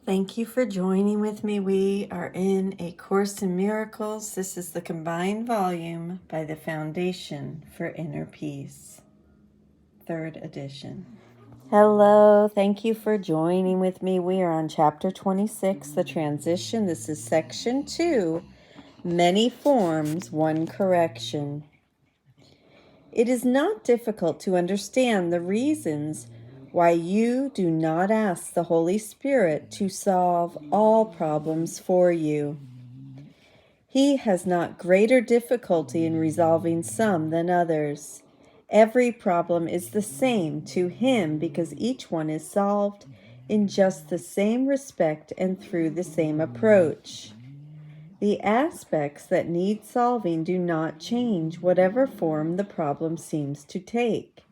Thank you for joining with me. We are in A Course in Miracles. This is the combined volume by the Foundation for Inner Peace, 3rd edition. Hello, thank you for joining with me. We are on chapter 26, the transition. This is section 2, many forms, one correction. It is not difficult to understand the reasons why you do not ask the Holy Spirit to solve all problems for you. He has not greater difficulty in resolving some than others. Every problem is the same to him because each one is solved in just the same respect and through the same approach. The aspects that need solving do not change whatever form the problem seems to take.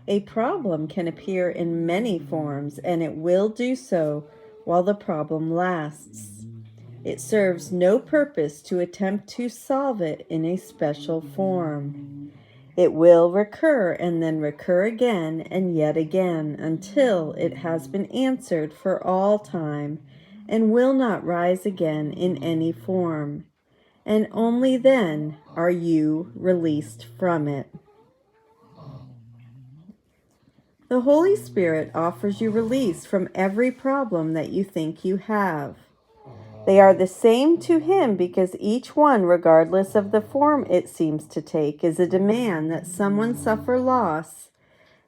A problem can appear in many forms, and it will do so while the problem lasts. It serves no purpose to attempt to solve it in a special form. It will recur and then recur again and yet again until it has been answered for all time and will not rise again in any form. And only then are you released from it. The Holy Spirit offers you release from every problem that you think you have. They are the same to Him because each one, regardless of the form it seems to take, is a demand that someone suffer loss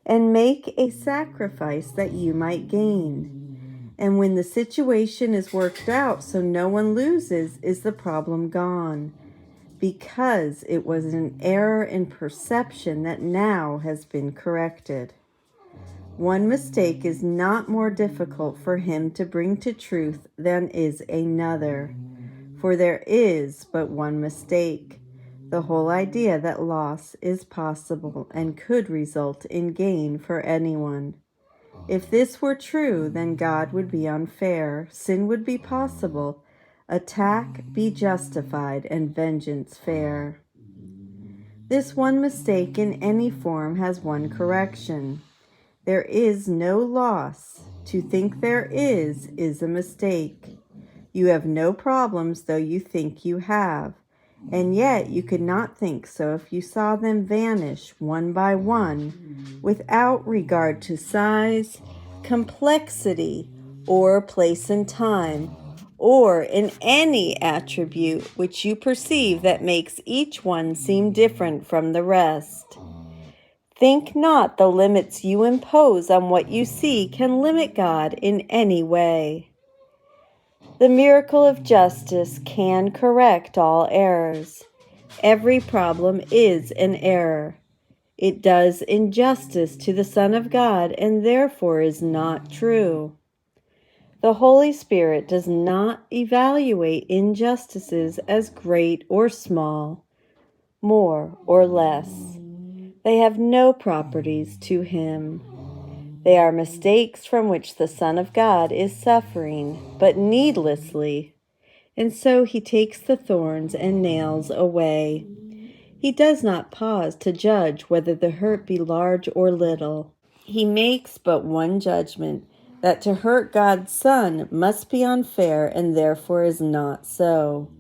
and make a sacrifice that you might gain. And when the situation is worked out so no one loses, is the problem gone, because it was an error in perception that now has been corrected. One mistake is not more difficult for him to bring to truth than is another, for there is but one mistake. The whole idea that loss is possible and could result in gain for anyone. If this were true, then God would be unfair, sin would be possible, attack be justified, and vengeance fair. This one mistake in any form has one correction. There is no loss. To think there is a mistake. You have no problems, though you think you have, and yet you could not think so if you saw them vanish one by one, without regard to size, complexity, or place and time, or in any attribute which you perceive that makes each one seem different from the rest. Think not the limits you impose on what you see can limit God in any way. The miracle of justice can correct all errors. Every problem is an error. It does injustice to the Son of God and therefore is not true. The Holy Spirit does not evaluate injustices as great or small, more or less. They have no properties to Him. They are mistakes from which the Son of God is suffering, but needlessly, and so He takes the thorns and nails away. He does not pause to judge whether the hurt be large or little. He makes but one judgment, that to hurt God's Son must be unfair and therefore is not so.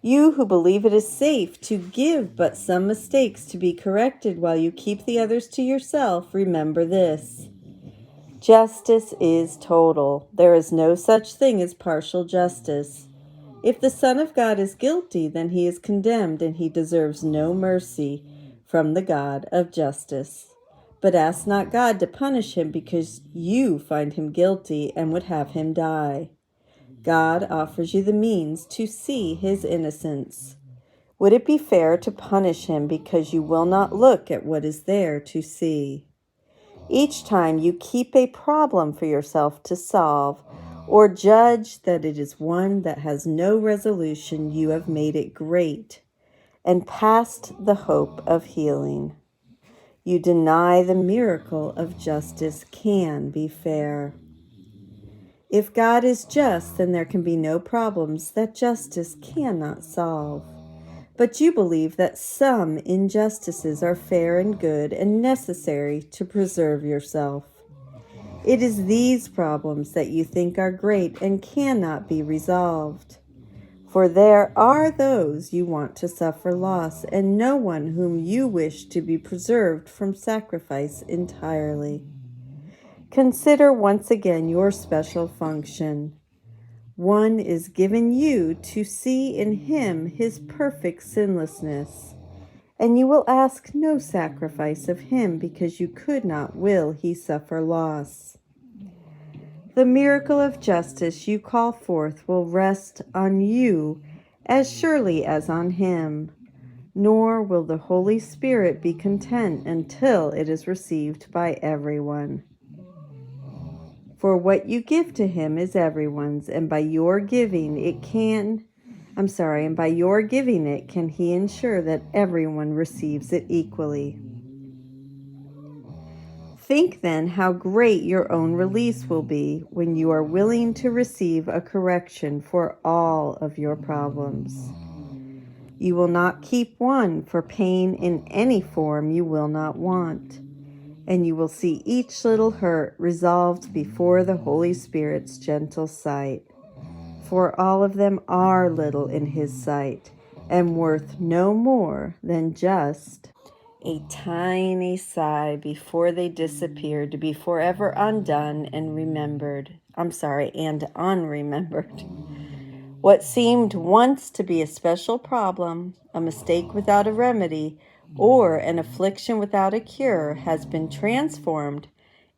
You who believe it is safe to give but some mistakes to be corrected while you keep the others to yourself, remember this. Justice is total. There is no such thing as partial justice. If the Son of God is guilty, then he is condemned and he deserves no mercy from the God of justice. But ask not God to punish him because you find him guilty and would have him die. God offers you the means to see his innocence. Would it be fair to punish him because you will not look at what is there to see? Each time you keep a problem for yourself to solve, or judge that it is one that has no resolution, you have made it great and past the hope of healing. You deny the miracle of justice can be fair. If God is just, then there can be no problems that justice cannot solve. But you believe that some injustices are fair and good and necessary to preserve yourself. It is these problems that you think are great and cannot be resolved. For there are those you want to suffer loss, and no one whom you wish to be preserved from sacrifice entirely. Consider once again your special function. One is given you to see in him his perfect sinlessness, and you will ask no sacrifice of him because you could not will he suffer loss. The miracle of justice you call forth will rest on you as surely as on him, nor will the Holy Spirit be content until it is received by everyone. For what you give to him is everyone's, and by your giving it can he ensure that everyone receives it equally. Think then how great your own release will be when you are willing to receive a correction for all of your problems. You will not keep one for pain in any form you will not want, and you will see each little hurt resolved before the Holy Spirit's gentle sight. For all of them are little in his sight, and worth no more than just a tiny sigh before they disappear, to be forever undone and unremembered. What seemed once to be a special problem, a mistake without a remedy, or an affliction without a cure has been transformed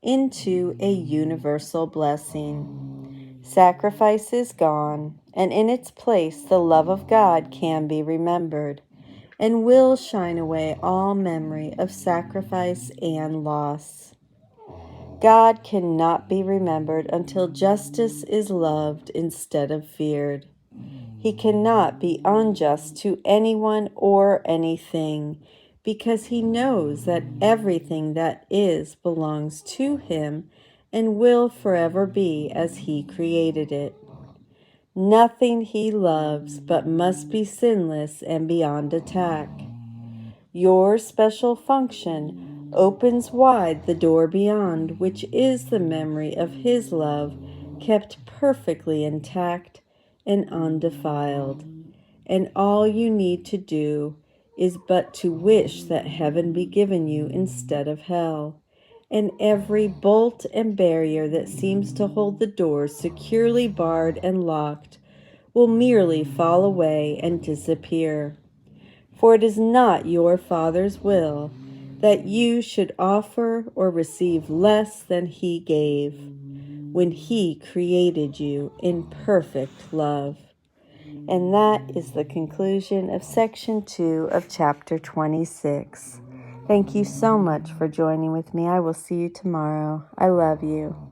into a universal blessing. Sacrifice is gone, and in its place the love of God can be remembered, and will shine away all memory of sacrifice and loss. God cannot be remembered until justice is loved instead of feared. He cannot be unjust to anyone or anything, because he knows that everything that is belongs to him and will forever be as he created it. Nothing he loves but must be sinless and beyond attack. Your special function opens wide the door beyond, which is the memory of his love kept perfectly intact and undefiled. And all you need to do is but to wish that heaven be given you instead of hell, and every bolt and barrier that seems to hold the door securely barred and locked will merely fall away and disappear. For it is not your Father's will that you should offer or receive less than he gave when he created you in perfect love. And that is the conclusion of section 2 of chapter 26. Thank you so much for joining with me. I will see you tomorrow. I love you.